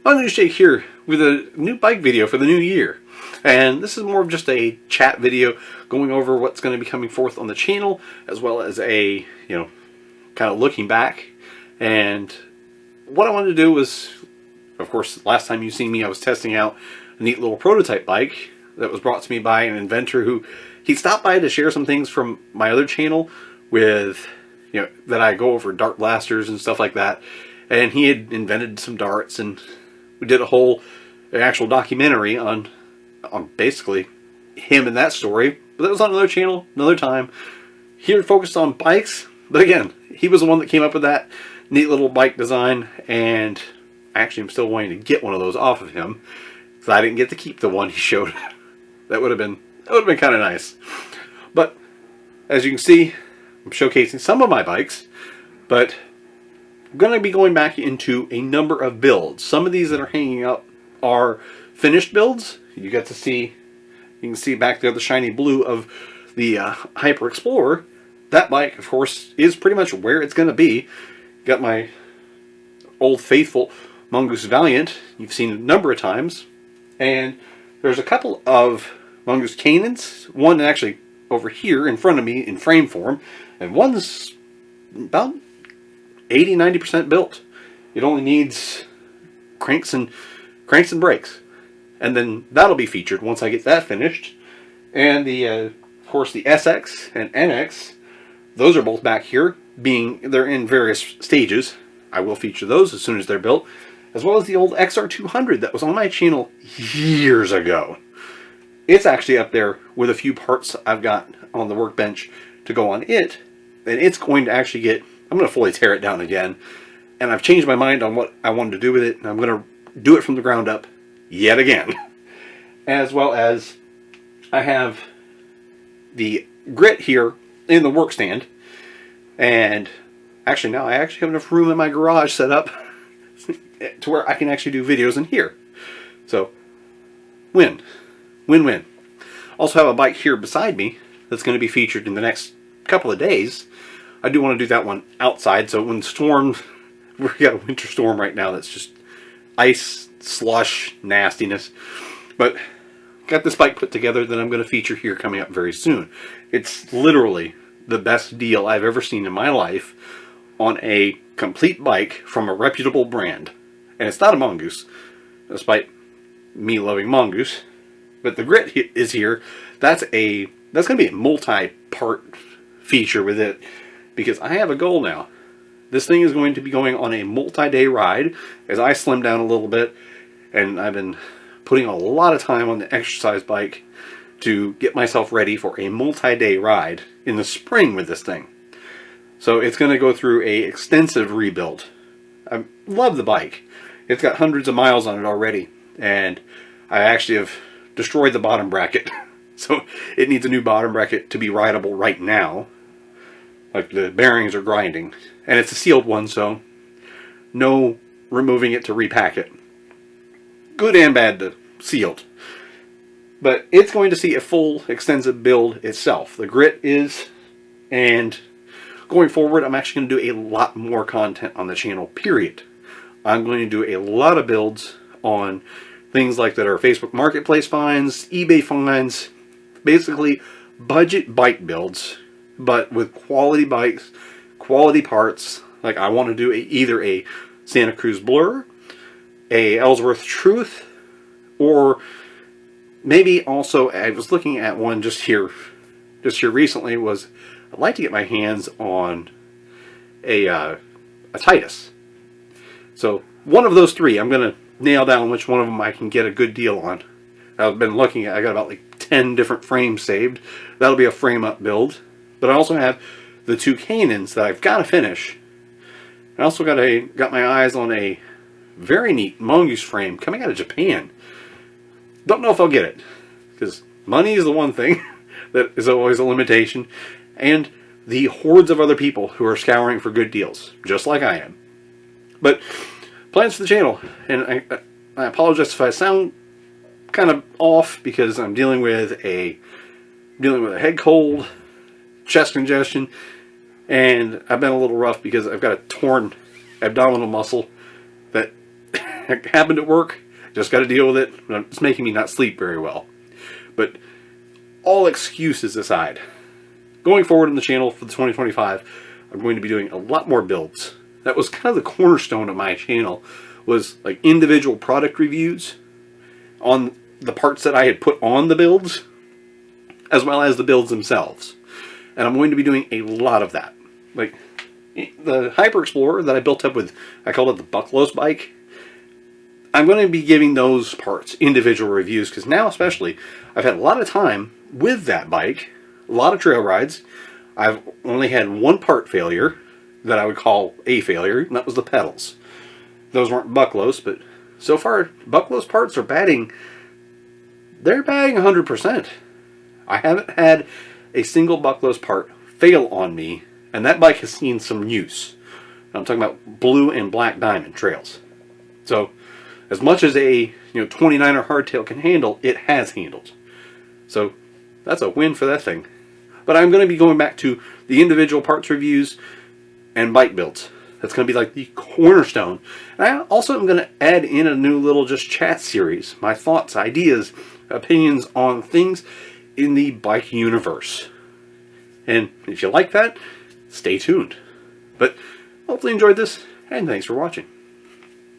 I'm Shake here with a new bike video for the new year. And this is more of just a chat video going over what's going to be coming forth on the channel, as well as a, kind of looking back. And what I wanted to do was, of course, last time you seen me, I was testing out a neat little prototype bike that was brought to me by an inventor who, he stopped by to share some things from my other channel with, that I go over dart blasters and stuff like that. And he had invented some darts, and we did an actual documentary on basically him and that story. But that was on another channel, another time. Here focused on bikes, but again, he was the one that came up with that neat little bike design, and I actually am still wanting to get one of those off of him, because I didn't get to keep the one he showed. That would have been kind of nice. But as you can see, I'm showcasing some of my bikes, but I'm going to be going back into a number of builds. Some of these that are hanging up are finished builds. You can see back there the shiny blue of the Hyper Explorer. That bike, of course, is pretty much where it's going to be. Got my old faithful Mongoose Valiant. You've seen a number of times. And there's a couple of Mongoose Canons. One actually over here in front of me in frame form. And one's about 80-90% built. It only needs cranks and brakes, and then that'll be featured once I get that finished. And the of course the SX and NX, those are both back here, they're in various stages. I will feature those as soon as they're built, as well as the old XR200 that was on my channel years ago. It's actually up there with a few parts I've got on the workbench to go on it, and it's going to actually get, I'm going to fully tear it down again, and I've changed my mind on what I wanted to do with it, and I'm going to do it from the ground up yet again. As well as I have the grit here in the work stand, and actually now I actually have enough room in my garage set up to where I can actually do videos in here. So, win-win. Also have a bike here beside me that's going to be featured in the next couple of days. I do want to do that one outside, so when storms, we got a winter storm right now that's just ice, slush, nastiness. But got this bike put together that I'm going to feature here coming up very soon. It's literally the best deal I've ever seen in my life on a complete bike from a reputable brand. And it's not a Mongoose, despite me loving Mongoose. But the grit is here. That's going to be a multi-part feature with it, because I have a goal now. This thing is going to be going on a multi-day ride as I slim down a little bit, and I've been putting a lot of time on the exercise bike to get myself ready for a multi-day ride in the spring with this thing. So it's going to go through a extensive rebuild. I love the bike. It's got hundreds of miles on it already, and I actually have destroyed the bottom bracket. So it needs a new bottom bracket to be rideable right now. Like, the bearings are grinding. And it's a sealed one, so no removing it to repack it. Good and bad to sealed. But it's going to see a full extensive build itself. The grit is, and going forward, I'm actually going to do a lot more content on the channel, period. I'm going to do a lot of builds on things like that are Facebook Marketplace finds, eBay finds, basically budget bike builds, but with quality bikes, quality parts. Like, I want to do either a Santa Cruz Blur, a Ellsworth Truth, or maybe also, I was looking at one just here recently, was I'd like to get my hands on a Titus. So one of those three, I'm going to nail down which one of them I can get a good deal on. I've been looking at, I got about like 10 different frames saved. That'll be a frame up build. But I also have the two Canons that I've got to finish. I also got my eyes on a very neat Mongoose frame coming out of Japan. Don't know if I'll get it, because money is the one thing that is always a limitation, and the hordes of other people who are scouring for good deals, just like I am. But plans for the channel, and I apologize if I sound kind of off, because I'm dealing with a head cold, chest congestion, and I've been a little rough because I've got a torn abdominal muscle that It happened at work. Just got to deal with it. It's making me not sleep very well. But all excuses aside, going forward in the channel for the 2025, I'm going to be doing a lot more builds. That was kind of the cornerstone of my channel, was like individual product reviews on the parts that I had put on the builds, as well as the builds themselves. And I'm going to be doing a lot of that. Like the Hyper Explorer that I built up with, I called it the Bucklows bike. I'm going to be giving those parts individual reviews, because now especially I've had a lot of time with that bike, a lot of trail rides. I've only had one part failure that I would call a failure, and that was the pedals. Those weren't Bucklows, but so far Bucklows parts are batting, they're batting 100%. I haven't had a single Bucklows part fail on me, and that bike has seen some use. I'm talking about blue and black diamond trails. So as much as a 29er hardtail can handle, it has handled. So that's a win for that thing. But I'm going to be going back to the individual parts reviews and bike builds. That's going to be like the cornerstone. And I also am going to add in a new little just chat series. My thoughts, ideas, opinions on things in the bike universe. And if you like that, stay tuned. But hopefully you enjoyed this, and thanks for watching.